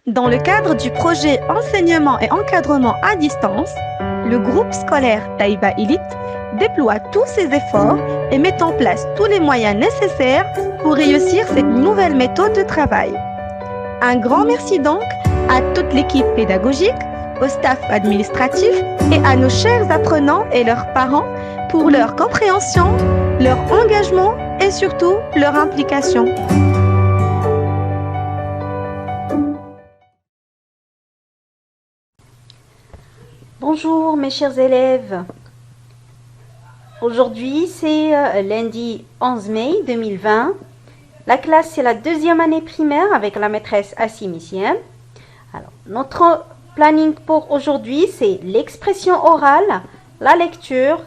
Dans le cadre du projet Enseignement et encadrement à distance, le groupe scolaire Taïba Elite déploie tous ses efforts et met en place tous les moyens nécessaires pour réussir cette nouvelle méthode de travail. Un grand merci donc à toute l'équipe pédagogique, au staff administratif et à nos chers apprenants et leurs parents pour leur compréhension, leur engagement et surtout leur implication. Bonjour mes chers élèves. Aujourd'hui c'est lundi 11 mai 2020. La classe c'est la deuxième année primaire avec la maîtresse Assimicienne. Alors notre planning pour aujourd'hui c'est l'expression orale, la lecture,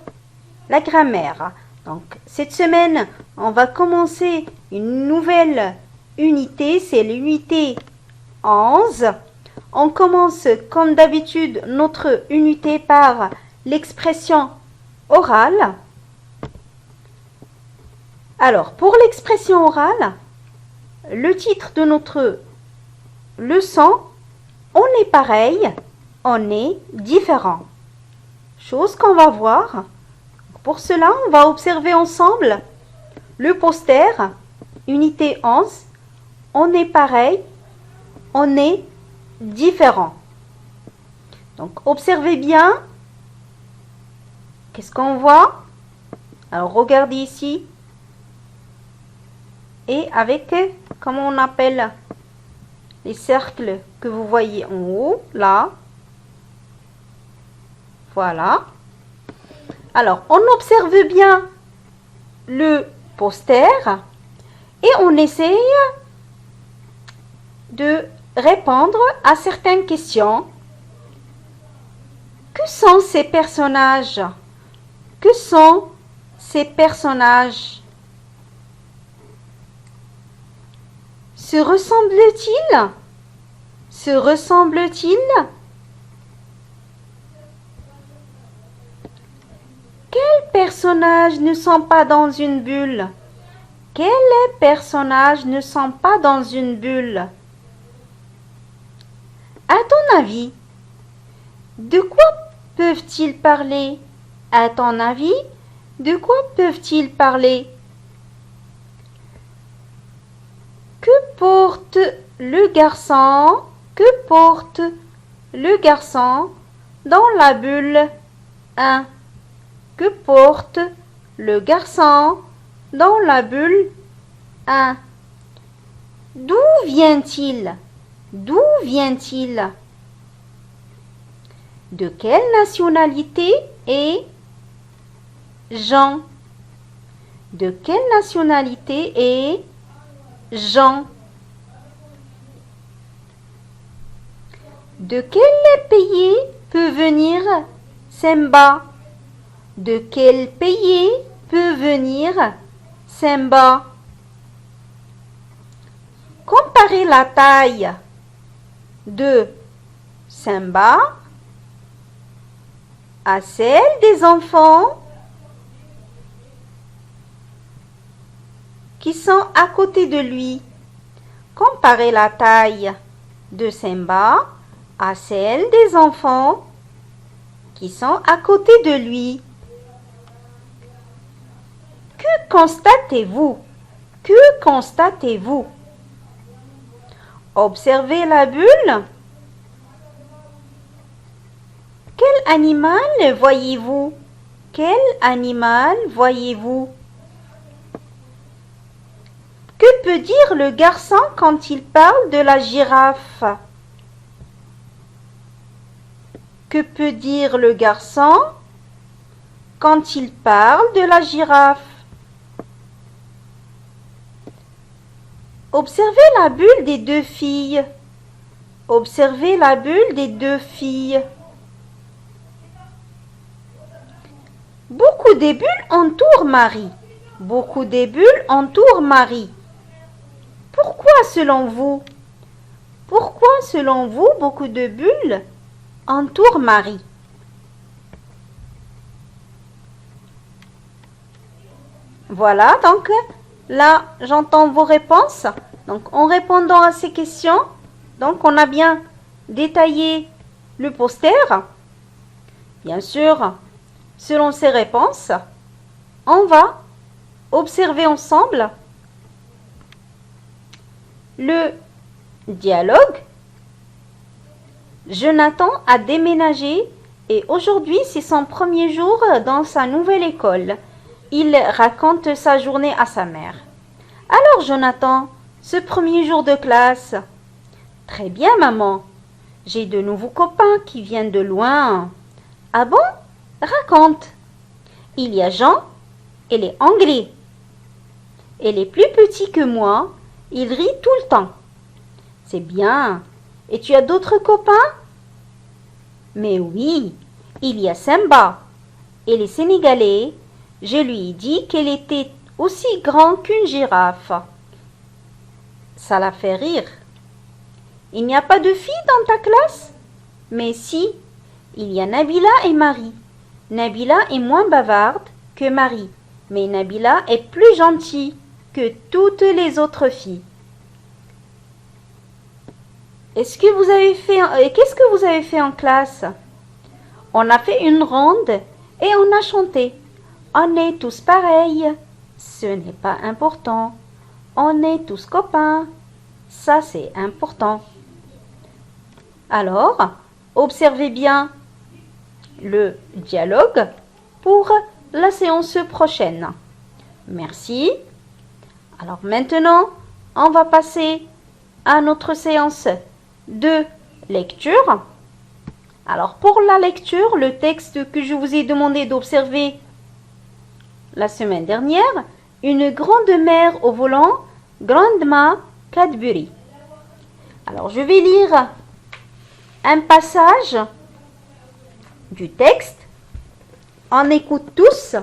la grammaire. Donc cette semaine on va commencer une nouvelle unité, c'est l'unité 11. On commence comme d'habitude notre unité par l'expression orale. Alors, pour l'expression orale, le titre de notre leçon, on est pareil, on est différent. Chose qu'on va voir. Pour cela, on va observer ensemble le poster, unité 11. On est pareil, on est différent. Donc, observez bien. Qu'est-ce qu'on voit? Alors, regardez ici. Et avec, comment on appelle les cercles que vous voyez en haut, là. Voilà. Alors, on observe bien le poster et on essaye de répondre à certaines questions. Que sont ces personnages? Que sont ces personnages? Se ressemblent-ils? Se ressemblent-ils? Quels personnages ne sont pas dans une bulle? Quels personnages ne sont pas dans une bulle? À ton avis, de quoi peuvent-ils parler? À ton avis, de quoi peuvent-ils parler? Que porte le garçon? Que porte le garçon dans la bulle 1? Que porte le garçon dans la bulle 1? D'où vient-il? D'où vient-il? De quelle nationalité est Jean? De quelle nationalité est Jean? De quel pays peut venir Simba? De quel pays peut venir Simba? Comparez la taille de Simba à celle des enfants qui sont à côté de lui. Comparez la taille de Simba à celle des enfants qui sont à côté de lui. Que constatez-vous? Que constatez-vous? Observez la bulle. Quel animal voyez-vous? Quel animal voyez-vous? Que peut dire le garçon quand il parle de la girafe? Que peut dire le garçon quand il parle de la girafe? Observez la bulle des deux filles. Observez la bulle des deux filles. Beaucoup de bulles entourent Marie. Beaucoup de bulles entourent Marie. Pourquoi selon vous? Pourquoi selon vous beaucoup de bulles entourent Marie? Voilà, donc là, j'entends vos réponses. Donc, en répondant à ces questions, Donc, on a bien détaillé le poster. Bien sûr, selon ces réponses, on va observer ensemble le dialogue. Jonathan a déménagé et aujourd'hui c'est son premier jour dans sa nouvelle école. Il raconte sa journée à sa mère. Alors Jonathan, ce premier jour de classe. Très bien maman, j'ai de nouveaux copains qui viennent de loin. Ah bon? Raconte. Il y a Jean, il est anglais. Il est plus petit que moi, il rit tout le temps. C'est bien. Et tu as d'autres copains? Mais oui, il y a Simba. Il est sénégalais. Je lui ai dit qu'elle était aussi grande qu'une girafe. Ça l'a fait rire. Il n'y a pas de filles dans ta classe? Mais si, il y a Nabila et Marie. Nabila est moins bavarde que Marie, mais Nabila est plus gentille que toutes les autres filles. Qu'est-ce que vous avez fait en classe? On a fait une ronde et on a chanté. On est tous pareils. Ce n'est pas important. On est tous copains. Ça, c'est important. Alors, observez bien le dialogue pour la séance prochaine. Merci. Alors maintenant, on va passer à notre séance de lecture. Alors pour la lecture, le texte que je vous ai demandé d'observer la semaine dernière, une grande mère au volant, Grandma Cadbury. Alors je vais lire un passage du texte. On écoute tous.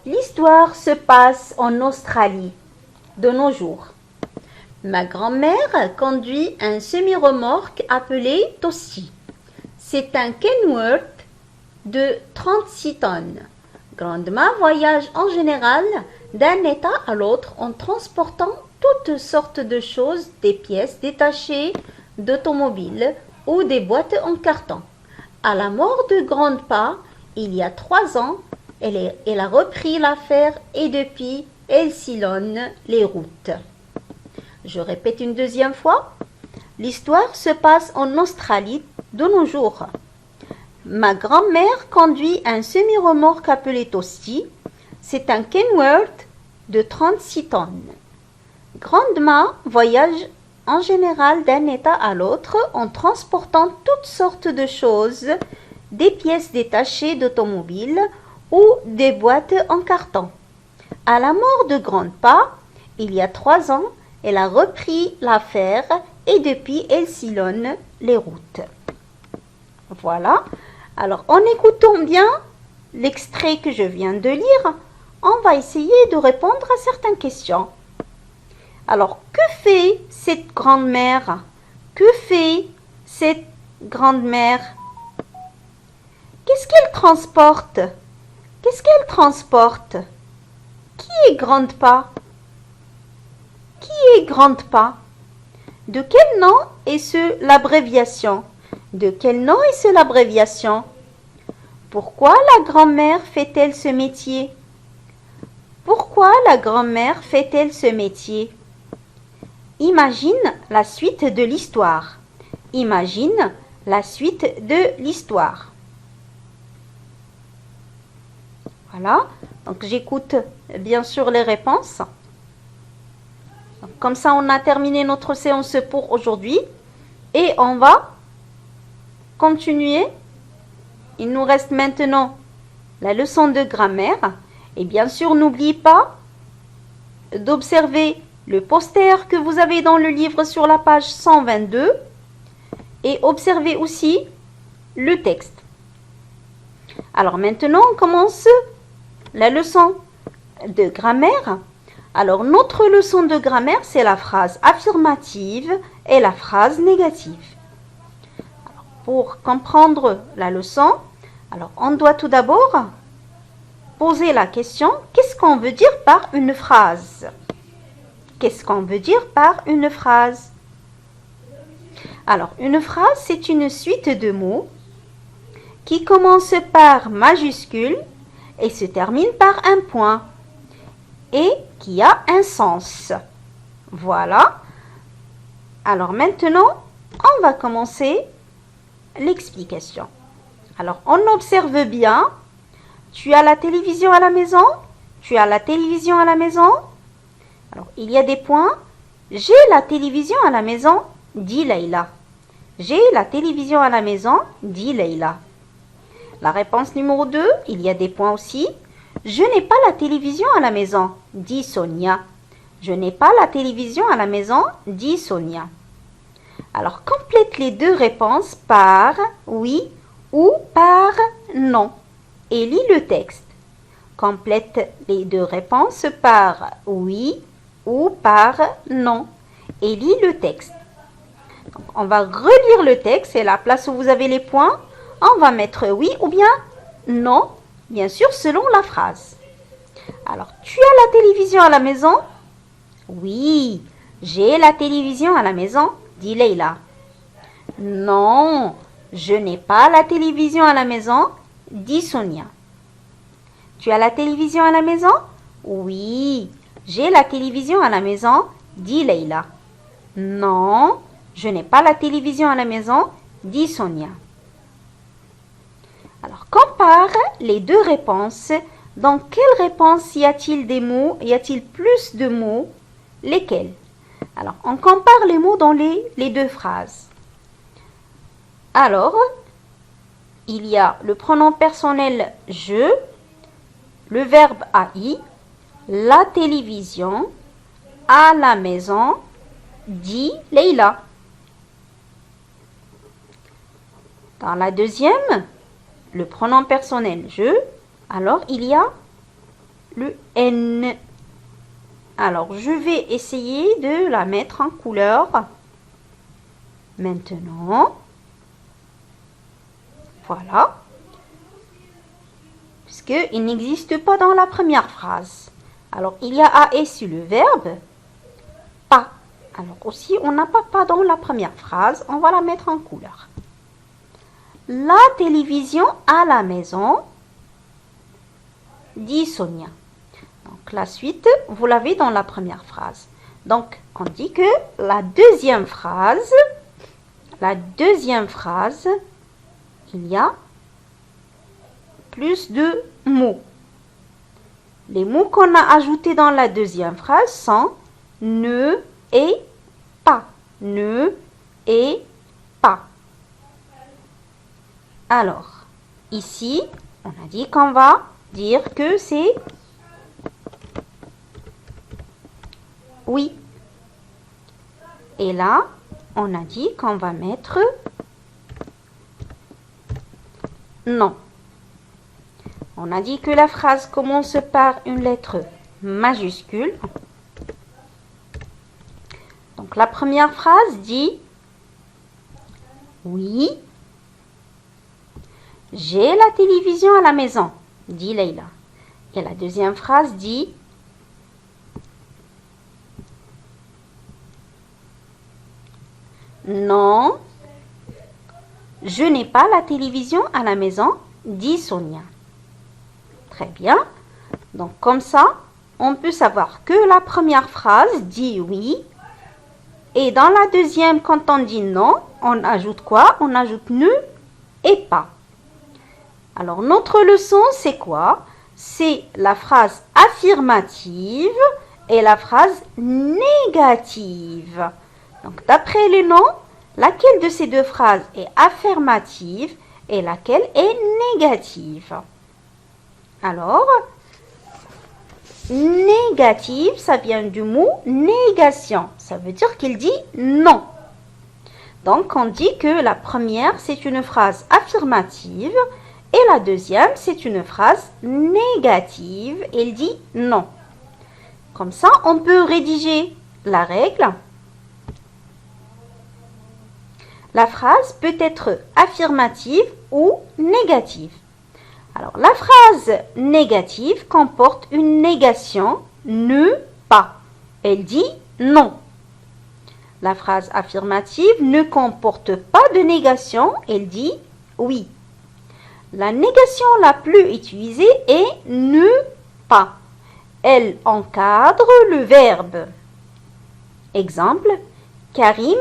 L'histoire se passe en Australie de nos jours. Ma grand-mère conduit un semi-remorque appelé Tosti. C'est un Kenworth de 36 tonnes. Grandma voyage en général d'un état à l'autre en transportant toutes sortes de choses, des pièces détachées d'automobiles ou des boîtes en carton. À la mort de Grandpa, il y a 3 ans, elle a repris l'affaire et depuis, elle sillonne les routes. Je répète une deuxième fois. L'histoire se passe en Australie de nos jours. Ma grand-mère conduit un semi-remorque appelé Tosti. C'est un Kenworth de 36 tonnes. Grandma voyage en général d'un état à l'autre en transportant toutes sortes de choses, des pièces détachées d'automobiles ou des boîtes en carton. À la mort de Grandpa, il y a 3 ans, elle a repris l'affaire et depuis, elle sillonne les routes. Voilà. Alors, en écoutant bien l'extrait que je viens de lire, on va essayer de répondre à certaines questions. Alors, que fait cette grand-mère? Que fait cette grand-mère? Qu'est-ce qu'elle transporte? Qu'est-ce qu'elle transporte? Qui est Grandpa? Qui est Grandpa? De quel nom est l'abréviation? De quel nom est l'abréviation? Pourquoi la grand-mère fait-elle ce métier? Pourquoi la grand-mère fait-elle ce métier? Imagine la suite de l'histoire. Imagine la suite de l'histoire. Voilà. Donc j'écoute bien sûr les réponses. Donc, comme ça, on a terminé notre séance pour aujourd'hui. Et on va continuer. Il nous reste maintenant la leçon de grammaire. Et bien sûr, n'oubliez pas d'observer le poster que vous avez dans le livre sur la page 122. Et observez aussi le texte. Alors maintenant, on commence la leçon de grammaire. Alors, notre leçon de grammaire, c'est la phrase affirmative et la phrase négative. Alors, pour comprendre la leçon, alors on doit tout d'abord poser la question, qu'est-ce qu'on veut dire par une phrase? Qu'est-ce qu'on veut dire par une phrase? Alors, une phrase, c'est une suite de mots qui commence par majuscule et se termine par un point et qui a un sens. Voilà. Alors maintenant, on va commencer l'explication. Alors, on observe bien. Tu as la télévision à la maison? Tu as la télévision à la maison? Alors, il y a des points. J'ai la télévision à la maison, dit Leïla. J'ai la télévision à la maison, dit Leïla. La réponse numéro 2, il y a des points aussi. Je n'ai pas la télévision à la maison, dit Sonia. Je n'ai pas la télévision à la maison, dit Sonia. Alors, complète les deux réponses par oui ou par non et lis le texte. Complète les deux réponses par oui ou par non et lis le texte. Donc, on va relire le texte et à la place où vous avez les points, on va mettre oui ou bien non, bien sûr selon la phrase. Alors, tu as la télévision à la maison? Oui, j'ai la télévision à la maison, dit Leïla. Non, je n'ai pas la télévision à la maison, dit Sonia. Tu as la télévision à la maison? Oui, j'ai la télévision à la maison, dit Leïla. Non, je n'ai pas la télévision à la maison, dit Sonia. Alors, compare les deux réponses. Dans quelle réponse y a-t-il des mots? Y a-t-il plus de mots? Lesquels? Alors, on compare les mots dans les deux phrases. Alors, il y a le pronom personnel je, le verbe AI, la télévision, à la maison, dit Leïla. Dans la deuxième, le pronom personnel je, alors il y a le N. Alors, je vais essayer de la mettre en couleur. Maintenant, voilà. Puisqu'il n'existe pas dans la première phrase. Alors, il y a AE sur le verbe pas. Alors aussi, on n'a pas dans la première phrase. On va la mettre en couleur. La télévision à la maison, dit Sonia. Donc, la suite, vous l'avez dans la première phrase. Donc, on dit que la deuxième phrase, il y a plus de mots. Les mots qu'on a ajoutés dans la deuxième phrase sont ne et pas. Ne et pas. Alors, ici, on a dit qu'on va dire que c'est oui. Et là, on a dit qu'on va mettre non. On a dit que la phrase commence par une lettre majuscule. Donc, la première phrase dit oui, j'ai la télévision à la maison, dit Leïla. Et la deuxième phrase dit non, je n'ai pas la télévision à la maison, dit Sonia. Très bien. Donc, comme ça, on peut savoir que la première phrase dit oui. Et dans la deuxième, quand on dit non, on ajoute quoi? On ajoute ne et pas. Alors, notre leçon, c'est quoi? C'est la phrase affirmative et la phrase négative. Donc, d'après les noms, laquelle de ces deux phrases est affirmative et laquelle est négative? Alors, négative, ça vient du mot négation. Ça veut dire qu'il dit non. Donc, on dit que la première, c'est une phrase affirmative et la deuxième, c'est une phrase négative. Il dit non. Comme ça, on peut rédiger la règle. La phrase peut être affirmative ou négative. Alors, la phrase négative comporte une négation, ne pas. Elle dit non. La phrase affirmative ne comporte pas de négation, elle dit oui. La négation la plus utilisée est ne pas. Elle encadre le verbe. Exemple, Karim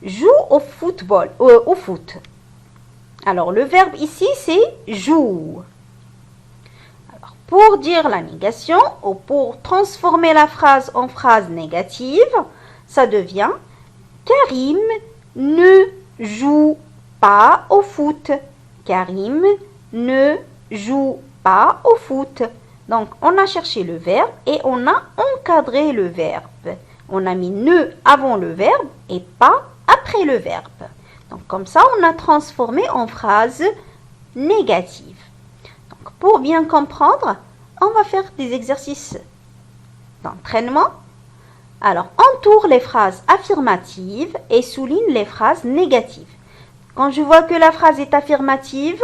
joue au foot. Alors, le verbe ici, c'est joue. Alors, pour dire la négation ou pour transformer la phrase en phrase négative, ça devient Karim ne joue pas au foot. Karim ne joue pas au foot. Donc, on a cherché le verbe et on a encadré le verbe. On a mis ne avant le verbe et pas après le verbe. Donc, comme ça, on a transformé en phrase négative. Donc, pour bien comprendre, on va faire des exercices d'entraînement. Alors, entoure les phrases affirmatives et souligne les phrases négatives. Quand je vois que la phrase est affirmative,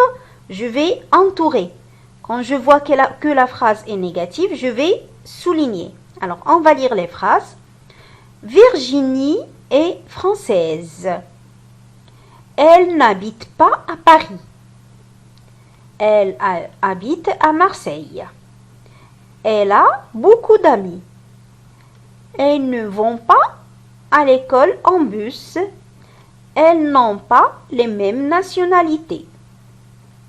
je vais entourer. Quand je vois que la phrase est négative, je vais souligner. Alors, on va lire les phrases. Virginie est française. Elle n'habite pas à Paris. Elle habite à Marseille. Elle a beaucoup d'amis. Elles ne vont pas à l'école en bus. Elles n'ont pas les mêmes nationalités.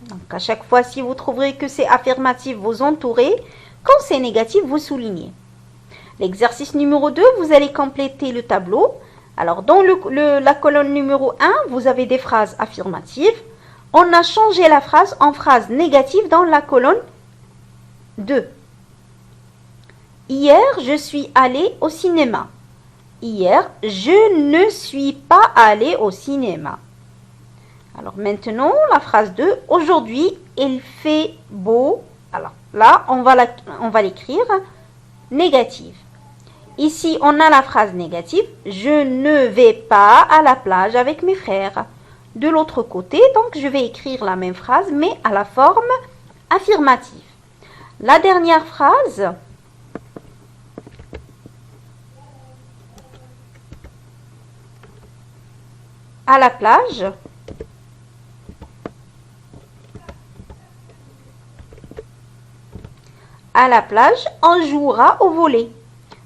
Donc, à chaque fois, si vous trouverez que c'est affirmatif, vous entourez. Quand c'est négatif, vous soulignez. L'exercice numéro 2, vous allez compléter le tableau. Alors, dans la colonne numéro 1, vous avez des phrases affirmatives. On a changé la phrase en phrase négative dans la colonne 2. Hier, je suis allée au cinéma. Hier, je ne suis pas allée au cinéma. Alors maintenant, la phrase 2. Aujourd'hui, il fait beau. Alors là, on va l'écrire négative. Ici, on a la phrase négative. Je ne vais pas à la plage avec mes frères. De l'autre côté, donc, je vais écrire la même phrase, mais à la forme affirmative. La dernière phrase. À la plage. À la plage, on jouera au volley.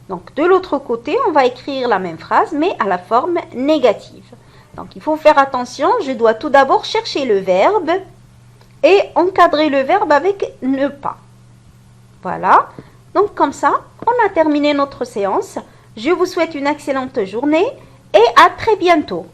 Donc, de l'autre côté, on va écrire la même phrase, mais à la forme négative. Donc, il faut faire attention. Je dois tout d'abord chercher le verbe et encadrer le verbe avec ne pas. Voilà. Donc, comme ça, on a terminé notre séance. Je vous souhaite une excellente journée et à très bientôt.